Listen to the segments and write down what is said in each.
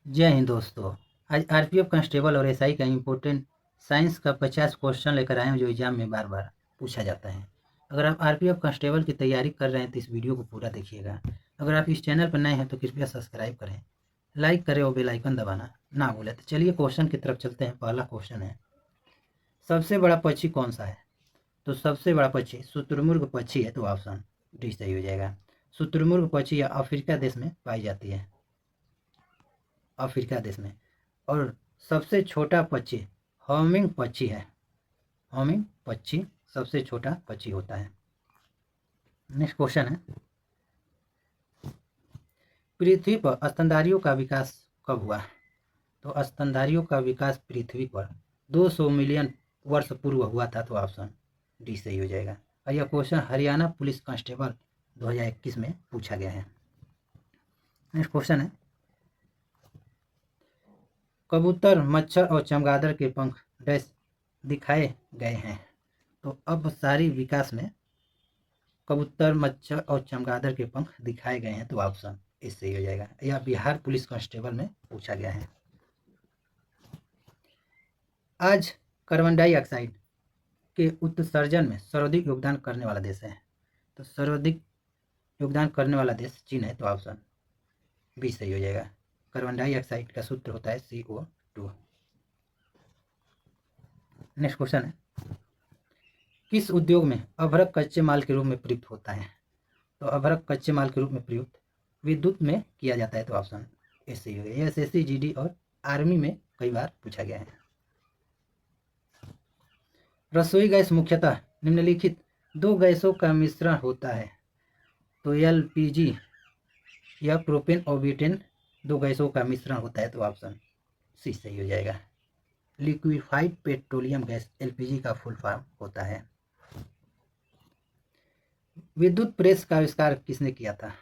जय हिंद दोस्तों। आज आरपीएफ कांस्टेबल और एसआई का इम्पोर्टेंट साइंस का 50 क्वेश्चन लेकर आए हैं जो एग्जाम में बार बार पूछा जाता है। अगर आप आरपीएफ कांस्टेबल की तैयारी कर रहे हैं तो इस वीडियो को पूरा देखिएगा। अगर आप इस चैनल पर नए हैं तो कृपया सब्सक्राइब करें, लाइक करें और बेल आइकन दबाना ना भूलें। तो चलिए क्वेश्चन की तरफ चलते हैं। पहला क्वेश्चन है, सबसे बड़ा पक्षी कौन सा है? तो सबसे बड़ा पक्षी शुतुरमुर्ग पक्षी है, तो ऑप्शन डी सही हो जाएगा। शुतुरमुर्ग पक्षी या अफ्रीका देश में पाई जाती है, अफ्रीका देश में। और सबसे छोटा पक्षी हमिंग पक्षी है, हमिंग पक्षी सबसे छोटा पक्षी होता है। नेक्स्ट क्वेश्चन है, पृथ्वी पर स्तनधारियों का विकास कब हुआ? तो स्तनधारियों का विकास पृथ्वी पर 200 मिलियन वर्ष पूर्व हुआ था, तो ऑप्शन डी सही हो जाएगा। और यह क्वेश्चन हरियाणा पुलिस कांस्टेबल 2021 में पूछा गया है। नेक्स्ट क्वेश्चन है, कबूतर, मच्छर और चमगादड़ के पंख डैश दिखाए गए हैं। तो अब शहरी विकास में कबूतर, मच्छर और चमगादड़ के पंख दिखाए गए हैं, तो ऑप्शन ए सही हो जाएगा। यह बिहार पुलिस कांस्टेबल में पूछा गया है। आज कार्बन डाइऑक्साइड के उत्सर्जन में सर्वाधिक योगदान करने वाला देश है। तो सर्वाधिक योगदान करने वाला देश चीन है, तो ऑप्शन बी सही हो जाएगा। कार्बन डाइऑक्साइड का सूत्र होता है CO2। नेक्स्ट क्वेश्चन है, किस उद्योग में अभ्रक कच्चे माल के रूप में प्रयुक्त होता है? तो अभ्रक कच्चे माल के रूप में प्रयुक्त विद्युत में किया जाता है, तो ऑप्शन ए सही हो गया। SSC, GD और आर्मी में कई बार पूछा गया है। रसोई गैस मुख्यतः निम्नलिखित दो गैसों का मिश्रण होता है। तो LPG या प्रोपेन और ब्यूटेन दो गैसों का मिश्रण होता है, तो ऑप्शन सी सही हो जाएगा। लिक्विफाइड पेट्रोलियम गैस LPG का फुल फॉर्म होता है। विद्युत प्रेस का आविष्कार किसने किया था?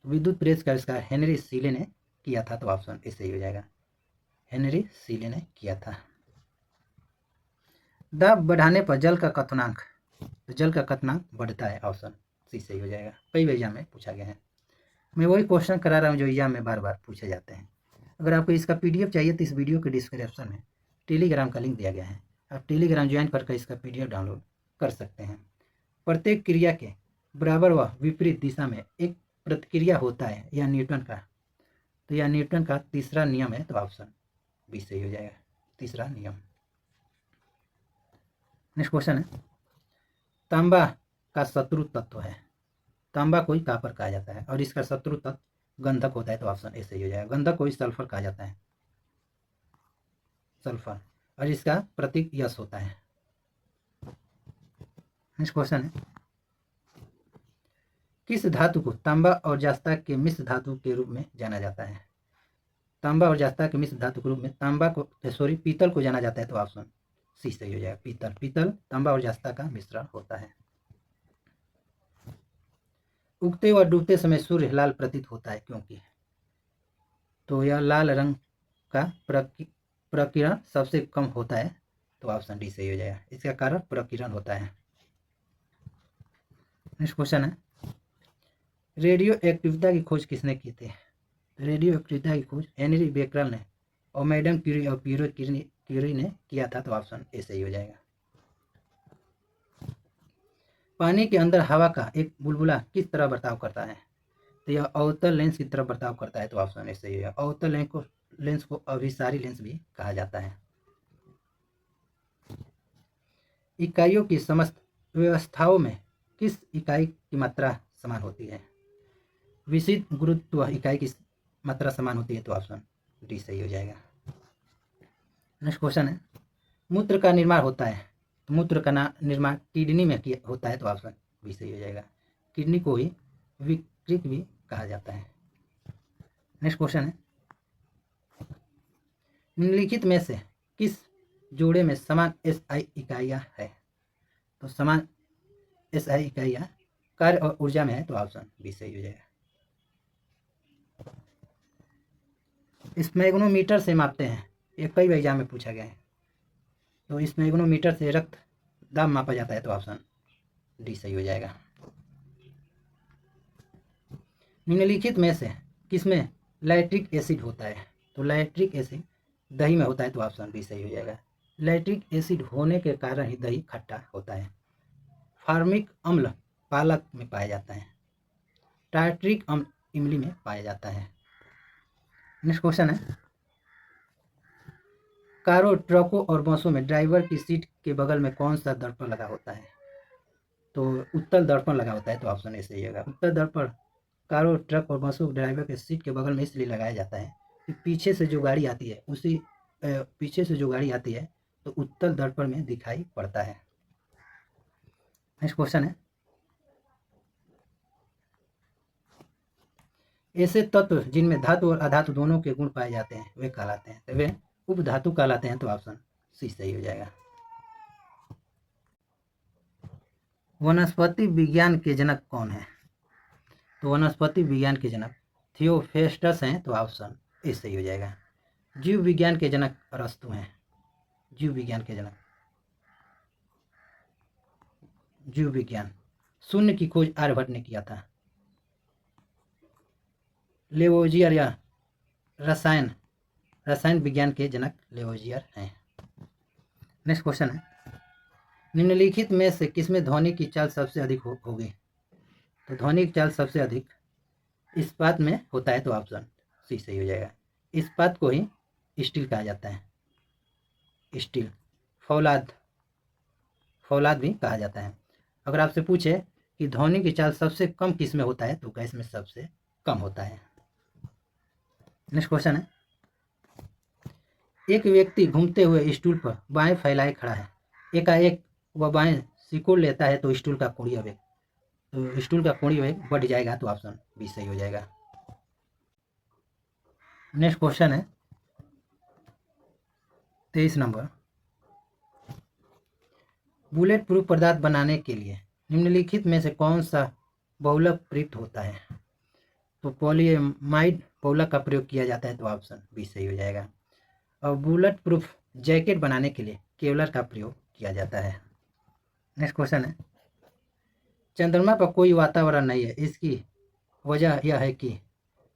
विद्युत प्रेस का आविष्कार हेनरी सीले ने किया था, तो ऑप्शन ए सही हो जाएगा। हेनरी सीले ने किया था। दाब बढ़ाने पर जल का क्वथनांक, तो जल का क्वथनांक बढ़ता है, ऑप्शन सी सही हो जाएगा। कई एग्जाम में पूछा गया है। मैं वही क्वेश्चन करा रहा हूँ जो एग्जाम में बार बार पूछे जाते हैं। अगर आपको इसका PDF चाहिए तो इस वीडियो के डिस्क्रिप्शन में टेलीग्राम का लिंक दिया गया है, आप टेलीग्राम ज्वाइन करके इसका PDF डाउनलोड कर सकते हैं। प्रत्येक क्रिया के बराबर व विपरीत दिशा में एक प्रतिक्रिया होता है, यह न्यूटन का, तो यह न्यूटन का तीसरा नियम है, तो ऑप्शन बी सही हो जाएगा, तीसरा नियम। नेक्स्ट क्वेश्चन है, तांबा का शत्रु तत्व है। तांबा को ही कॉपर कहा जाता है और इसका शत्रु तत्व गंधक होता है, तो ऑप्शन ए सही हो जाएगा। गंधक को ही सल्फर कहा जाता है, सल्फर, और इसका प्रतीक यश होता है। नेक्स्ट क्वेश्चन है, किस धातु को तांबा और जस्ता के मिश्र धातु के रूप में जाना जाता है? तांबा और जस्ता के मिश्र धातु के रूप में तांबा को पीतल को जाना जाता है, तो ऑप्शन सी सही हो जाएगा। पीतल, पीतल तांबा और जस्ता का मिश्रण होता है। उगते व डूबते समय सूर्य लाल प्रतीत होता है, क्योंकि? तो यह लाल रंग का प्रकिरण सबसे कम होता है, तो ऑप्शन डी सही हो जाएगा। इसका कारण प्रकिरण होता है। नेक्स्ट क्वेश्चन है, रेडियो एक्टिविटी की खोज किसने की थी? रेडियो एक्टिविटी की खोज हेनरी बेकरल ने और मैडम क्यूरी और पियरो क्यूरी ने किया था, तो ऑप्शन ए सही हो जाएगा। पानी के अंदर हवा का एक बुलबुला किस तरह बर्ताव करता है? तो यह अवतल लेंस की तरह बर्ताव करता है, तो ऑप्शन ए सही है। अवतल लेंस को अभिसारी लेंस भी कहा जाता है। इकाइयों की समस्त व्यवस्थाओं में किस इकाई की मात्रा समान होती है? विशिष्ट गुरुत्व इकाई की मात्रा समान होती है, तो ऑप्शन डी सही हो जाएगा। नेक्स्ट क्वेश्चन है, मूत्र का निर्माण होता है, तो मूत्र का निर्माण किडनी में होता है, तो ऑप्शन बी सही हो जाएगा। किडनी को ही विकृत भी कहा जाता है। नेक्स्ट क्वेश्चन है, निम्नलिखित में से किस जोड़े में समान SI इकाइयाँ है? तो समान SI इकाइयाँ कार्य और ऊर्जा में है, तो ऑप्शन बी सही हो जाएगा। इस मैग्नोमीटर से मापते हैं, ये कई एग्जाम में पूछा गया है। तो इस मैग्नोमीटर से रक्त दाब मापा जाता है, तो ऑप्शन डी सही हो जाएगा। निम्नलिखित में से किसमें लैक्टिक एसिड होता है? तो लैक्टिक एसिड दही में होता है, तो ऑप्शन बी सही हो जाएगा। लैक्टिक एसिड होने के कारण ही दही खट्टा होता है। फार्मिक अम्ल पालक में पाया जाता है। टार्ट्रिक अम्ल इमली में पाया जाता है। नेक्स्ट क्वेश्चन है, कारों, ट्रकों और बसों में ड्राइवर की सीट के बगल में कौन सा दर्पण लगा होता है? तो उत्तल दर्पण लगा होता है, तो ऑप्शन ए सही होगा। उत्तल दर्पण कारों, ट्रक और बसों ड्राइवर के सीट के बगल में इसलिए लगाया जाता है कि पीछे से जो गाड़ी आती है तो उत्तल दर्पण में दिखाई पड़ता है। नेक्स्ट क्वेश्चन है, ऐसे तत्व जिनमें धातु और अधातु दोनों के गुण पाए जाते हैं वे कहलाते हैं, तो वे उपधातु कहलाते हैं, तो ऑप्शन सी सही हो जाएगा। वनस्पति विज्ञान के जनक कौन है? तो वनस्पति विज्ञान के जनक थियोफेस्टस हैं, तो ऑप्शन ए सही हो जाएगा। जीव विज्ञान के जनक अरस्तु हैं। जीव विज्ञान के जनक, जीव विज्ञान, शून्य की खोज आर्यभट्ट ने किया था। लेवोजियर या रसायन विज्ञान के जनक लेवोजियर हैं। नेक्स्ट क्वेश्चन है, निम्नलिखित में से किसमें ध्वनि की चाल सबसे अधिक होगी? तो ध्वनि की चाल सबसे अधिक इस्पात में होता है, तो ऑप्शन सी सही हो जाएगा। इस्पात को ही स्टील कहा जाता है। स्टील, फौलाद भी कहा जाता है। अगर आपसे पूछे कि ध्वनि की चाल सबसे कम किस में होता है, तो गैस में सबसे कम होता है। नेक्स्ट क्वेश्चन है, एक व्यक्ति घूमते हुए स्टूल पर बाएं फैलाए खड़ा है, एकाएक वह बाएं सिकोड़ लेता है, तो स्टूल का कोणीय वेग बढ़ जाएगा, तो ऑप्शन बी सही हो जाएगा। नेक्स्ट क्वेश्चन है 23 नंबर, बुलेट प्रूफ पदार्थ बनाने के लिए निम्नलिखित में से कौन सा बहुलक प्रयुक्त होता है? तो पॉलीएमाइड बहुलक का प्रयोग किया जाता है, तो ऑप्शन बी सही हो जाएगा। और बुलेट प्रूफ जैकेट बनाने के लिए केवलर का प्रयोग किया जाता है। नेक्स्ट क्वेश्चन है, चंद्रमा पर कोई वातावरण नहीं है, इसकी वजह यह है कि,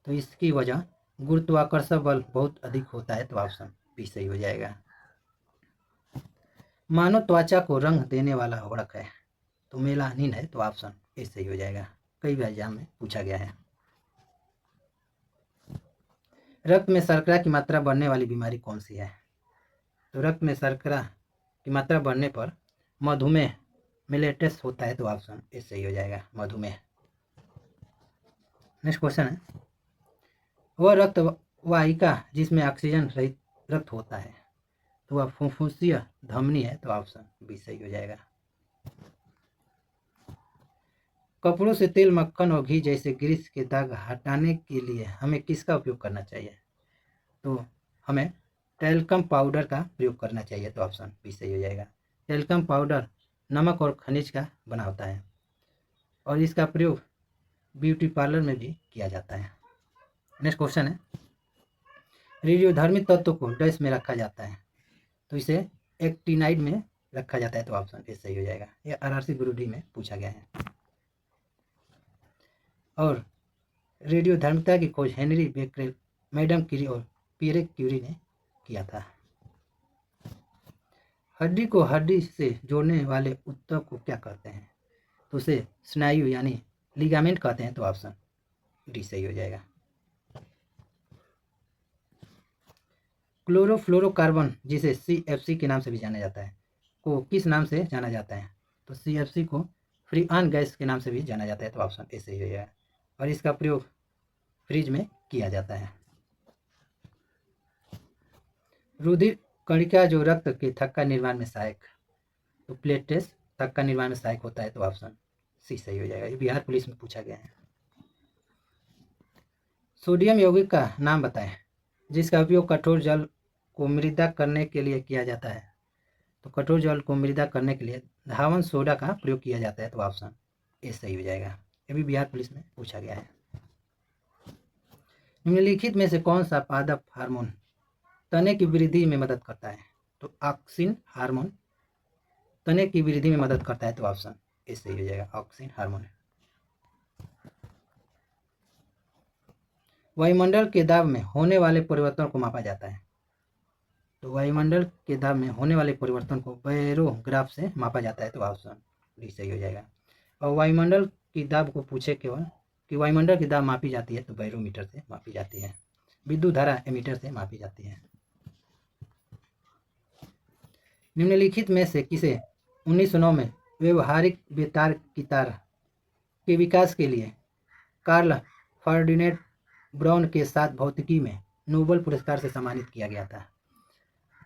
तो इसकी वजह गुरुत्वाकर्षण बल बहुत अधिक होता है, तो ऑप्शन बी सही हो जाएगा। मानव त्वचा को रंग देने वाला वड़क है, तो मेलानिन है, तो ऑप्शन ए सही हो जाएगा। कई बार एग्जाम में पूछा गया है। रक्त में शर्करा की मात्रा बढ़ने वाली बीमारी कौन सी है? तो रक्त में शर्करा की मात्रा बढ़ने पर मधुमेह मिलेटस होता है, तो ऑप्शन ए सही हो जाएगा, मधुमेह। नेक्स्ट क्वेश्चन है, वह रक्त वाहिका जिसमें ऑक्सीजन रहित रक्त होता है, तो वह फुफ्फुसीय धमनी है, तो ऑप्शन बी सही हो जाएगा। कपड़ों से तेल, मक्खन और घी जैसे ग्रीस के दाग हटाने के लिए हमें किसका उपयोग करना चाहिए? तो हमें टैल्कम पाउडर का प्रयोग करना चाहिए, तो ऑप्शन बी सही हो जाएगा। टैल्कम पाउडर नमक और खनिज का बना होता है और इसका प्रयोग ब्यूटी पार्लर में भी किया जाता है। नेक्स्ट क्वेश्चन है, रेडियोधर्मी तत्व को डैश में रखा जाता है, तो इसे एक्टिनाइड में रखा जाता है, तो ऑप्शन ए सही हो जाएगा। यह आरआरसी ग्रुप डी में पूछा गया है। और रेडियोधर्मिता की खोज हेनरी बेकरेल, मैडम क्यूरी और पियरे क्यूरी ने किया था। हड्डी को हड्डी से जोड़ने वाले ऊतक को क्या कहते हैं? तो उसे स्नायु यानी लिगामेंट कहते हैं, तो ऑप्शन डी सही हो जाएगा। क्लोरोफ्लोरोकार्बन जिसे CFC के नाम से भी जाना जाता है को किस नाम से जाना जाता है? तो CFC को फ्रीऑन गैस के नाम से भी जाना जाता है, तो ऑप्शन ए सही हो जाएगा। और इसका प्रयोग फ्रिज में किया जाता है। रुधिर कणिका जो रक्त के थक्का निर्माण में सहायक, तो प्लेटलेट्स थक्का निर्माण में सहायक होता है, तो ऑप्शन सी सही हो जाएगा। ये बिहार पुलिस में पूछा गया है। सोडियम यौगिक का नाम बताएं जिसका उपयोग कठोर जल को मृदा करने के लिए किया जाता है। तो कठोर जल को मृदा करने के लिए धावन सोडा का प्रयोग किया जाता है, तो ऑप्शन ए सही हो जाएगा। ये भी बिहार पुलिस में पूछा गया है। निम्नलिखित में से कौन सा पादप हार्मोन तने की वृद्धि में मदद करता है? तो ऑक्सिन हार्मोन तने की वृद्धि में मदद करता है, तो ऑप्शन ए सही हो जाएगा, ऑक्सिन हार्मोन। वायुमंडल के दाब में होने वाले परिवर्तन को मापा जाता है। तो वायुमंडल के दाब में होने वाले परिवर्तन को बैरोग्राफ से मापा जाता है, तो ऑप्शन डी सही हो जाएगा। और वायुमंडल की दाब को पूछे केवल कि वायुमंडल की दाब मापी जाती है, तो बैरोमीटर से मापी जाती है। विद्युत धारा एमीटर से मापी जाती है। निम्नलिखित में से किसे 1909 में व्यवहारिक बेतार की तार के विकास के लिए कार्ल फर्डिनेंड ब्राउन के साथ भौतिकी में नोबेल पुरस्कार से सम्मानित किया गया था?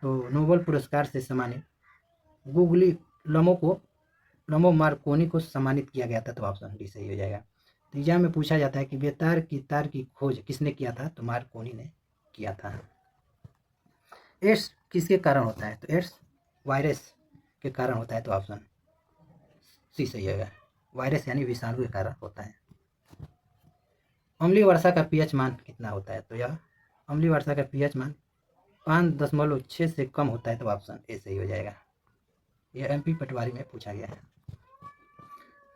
तो नोबेल पुरस्कार से सम्मानित लमो मार्कोनी को सम्मानित किया गया था, तो ऑप्शन डी सही हो जाएगा। तो एग्जाम में पूछा जाता है कि बेतार की तार की खोज किसने किया था? तो मार्कोनी ने किया था। एड्स किसके कारण होता है? तो एड्स वायरस के कारण होता है, तो ऑप्शन सी सही होगा। वायरस यानी विषाणु के कारण होता है। अम्लीय वर्षा का पीएच मान कितना होता है? तो यह अम्लीय वर्षा का पीएच मान 5.6 से कम होता है, तो ऑप्शन ए सही हो जाएगा। यह एमपी पटवारी में पूछा गया है।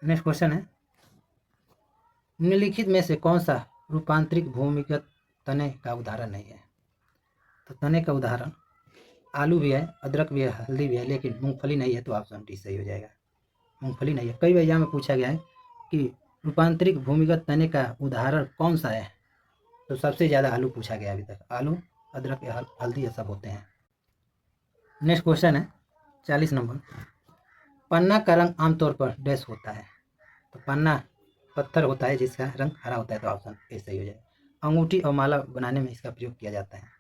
नेक्स्ट क्वेश्चन है, निम्नलिखित में से कौन सा रूपांतरित भूमिगत तने का उदाहरण नहीं है? तो तने का उदाहरण आलू भी है, अदरक भी है, हल्दी भी है, लेकिन मूंगफली नहीं है, तो ऑप्शन डी सही हो जाएगा। मूंगफली नहीं है। कई एग्जाम में पूछा गया है कि रूपांतरित भूमिगत तने का उदाहरण कौन सा है? तो सबसे ज़्यादा आलू पूछा गया अभी तक। आलू, अदरक, हल्दी, ये सब होते हैं। नेक्स्ट क्वेश्चन है 40 नंबर, पन्ना का रंग आमतौर पर डैश होता है? तो पन्ना पत्थर होता है जिसका रंग हरा होता है, तो ऑप्शन ए सही हो जाएगा। अंगूठी और माला बनाने में इसका प्रयोग किया जाता है।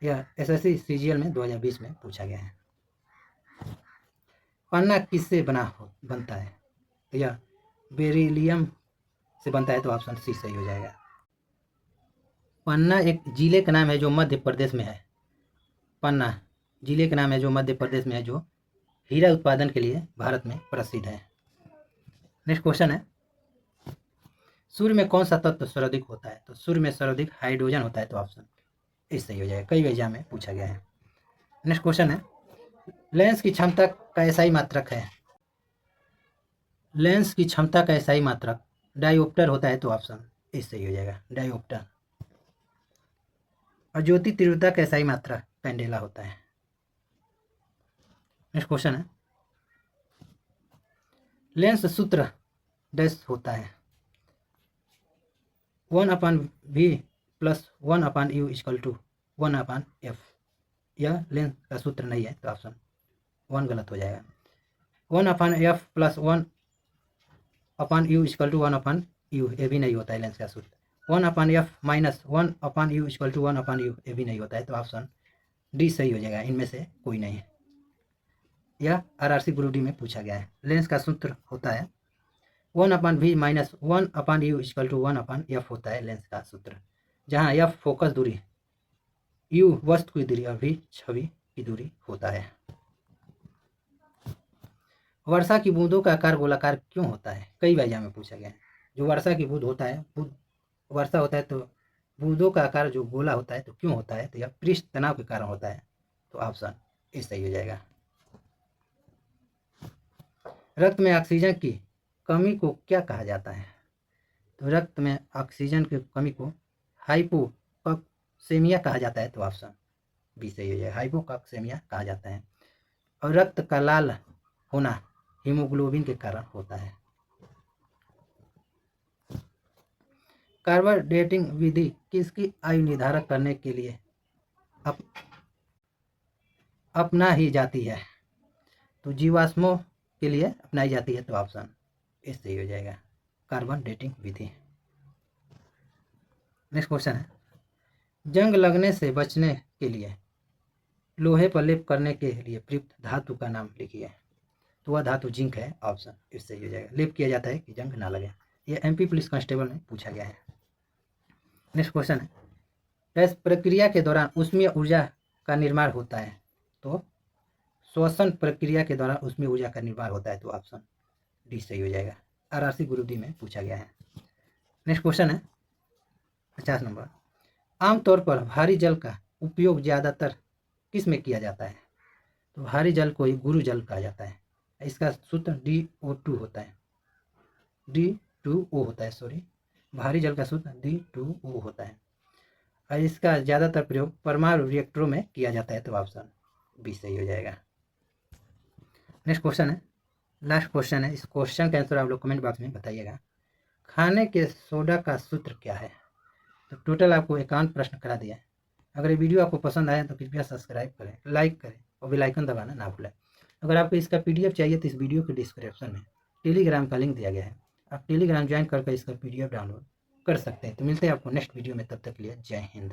यह एसएससी सीजीएल में 2020 में पूछा गया है। पन्ना किससे बनता है? तो यह बेरिलियम से बनता है, तो ऑप्शन सी सही हो जाएगा। पन्ना एक जिले का नाम है जो मध्य प्रदेश में है। पन्ना जिले का नाम है जो मध्य प्रदेश में है, जो हीरा उत्पादन के लिए भारत में प्रसिद्ध है। नेक्स्ट क्वेश्चन है, सूर्य में कौन सा तत्व सर्वाधिक होता है? तो सूर्य में सर्वाधिक हाइड्रोजन होता है, तो ऑप्शन ए सही हो जाएगा। कई एग्जाम में पूछा गया है। नेक्स्ट क्वेश्चन है, लेंस की क्षमता का एसआई मात्रक है? लेंस की क्षमता का एसआई मात्रक डायोप्टर होता है, तो ऑप्शन ए सही हो जाएगा, डायोप्टर। और ज्योति तीव्रता का एसआई मात्रक कैंडेला होता है। नेक्स्ट क्वेश्चन है, लेंस सूत्र डैश होता है? 1/v plus 1/u equal to 1/f। यह लेंस का सूत्र नहीं है, तो ऑप्शन 1 गलत हो जाएगा। 1/f plus 1/u equal to 1/u, ये भी नहीं होता है लेंस का सूत्र। 1/f minus 1/u equal to 1/u, ये भी नहीं होता है, तो ऑप्शन डी सही हो जाएगा। इनमें से कोई नहीं है। यह आरआरसी ग्रुप डी में पूछा गया है। लेंस का सूत्र होता है 1/v minus 1/u equal to 1/f होता है लेंस का सूत्र, जहाँ f फोकस दूरी, u वस्तु की दूरी और v छवि की दूरी होता है। वर्षा की बूंदों का आकार गोलाकार क्यों होता है? कई एग्जाम में पूछा गया है। जो वर्षा की बूंद होता है, वर्षा होता है तो बूंदों का आकार जो गोला होता है, तो क्यों होता है? तो यह पृष्ठ तनाव के कारण होता है, तो ऑप्शन ए सही हो जाएगा। रक्त में ऑक्सीजन की कमी को क्या कहा जाता है? तो रक्त में ऑक्सीजन की कमी को हाइपोकॉक्सेमिया कहा जाता है, तो ऑप्शन बी सही हो जाएगा, हाइपोकॉक्सेमिया कहा जाता है। और रक्त का लाल होना हीमोग्लोबिन के कारण होता है। कार्बन डेटिंग विधि किसकी आयु निर्धारण करने के लिए अपना ही जाती है? तो जीवाश्मों के लिए अपनाई जाती है, तो ऑप्शन ए सही हो जाएगा, कार्बन डेटिंग विधि। नेक्स्ट क्वेश्चन है, जंग लगने से बचने के लिए लोहे पर लेप करने के लिए प्रयुक्त धातु का नाम लिखिए। तो वह धातु जिंक है, ऑप्शन ए सही हो जाएगा। लेप किया जाता है कि जंग ना लगे। यह एमपी पुलिस कांस्टेबल में पूछा गया है। नेक्स्ट क्वेश्चन है, इस प्रक्रिया के दौरान ऊष्मीय ऊर्जा का निर्माण होता है? तो श्वसन प्रक्रिया के दौरान ऊष्मीय ऊर्जा का निर्माण होता है, तो ऑप्शन डी सही हो जाएगा। आरआरसी ग्रुप डी में पूछा गया है। नेक्स्ट क्वेश्चन है 50 नंबर, आमतौर पर भारी जल का उपयोग ज़्यादातर किस में किया जाता है? तो भारी जल को ही गुरु जल कहा जाता है। इसका सूत्र DO2 होता है, D2O होता है, सॉरी, भारी जल का सूत्र D2O होता है। और इसका ज़्यादातर प्रयोग परमाणु रिएक्टरों में किया जाता है, तो ऑप्शन बी सही हो जाएगा। नेक्स्ट क्वेश्चन है, लास्ट क्वेश्चन है, इस क्वेश्चन का आंसर आप लोग कमेंट बॉक्स में बताइएगा। खाने के सोडा का सूत्र क्या है? तो टोटल आपको 51 प्रश्न करा दिया है। अगर ये वीडियो आपको पसंद आया तो कृपया सब्सक्राइब करें, लाइक करें और बेल आइकन दबाना ना भूलें। अगर आपको इसका PDF चाहिए तो इस वीडियो के डिस्क्रिप्शन में टेलीग्राम का लिंक दिया गया है, आप टेलीग्राम ज्वाइन करके इसका PDF डाउनलोड कर सकते हैं। तो मिलते हैं आपको नेक्स्ट वीडियो में, तब तक के लिए जय हिंद।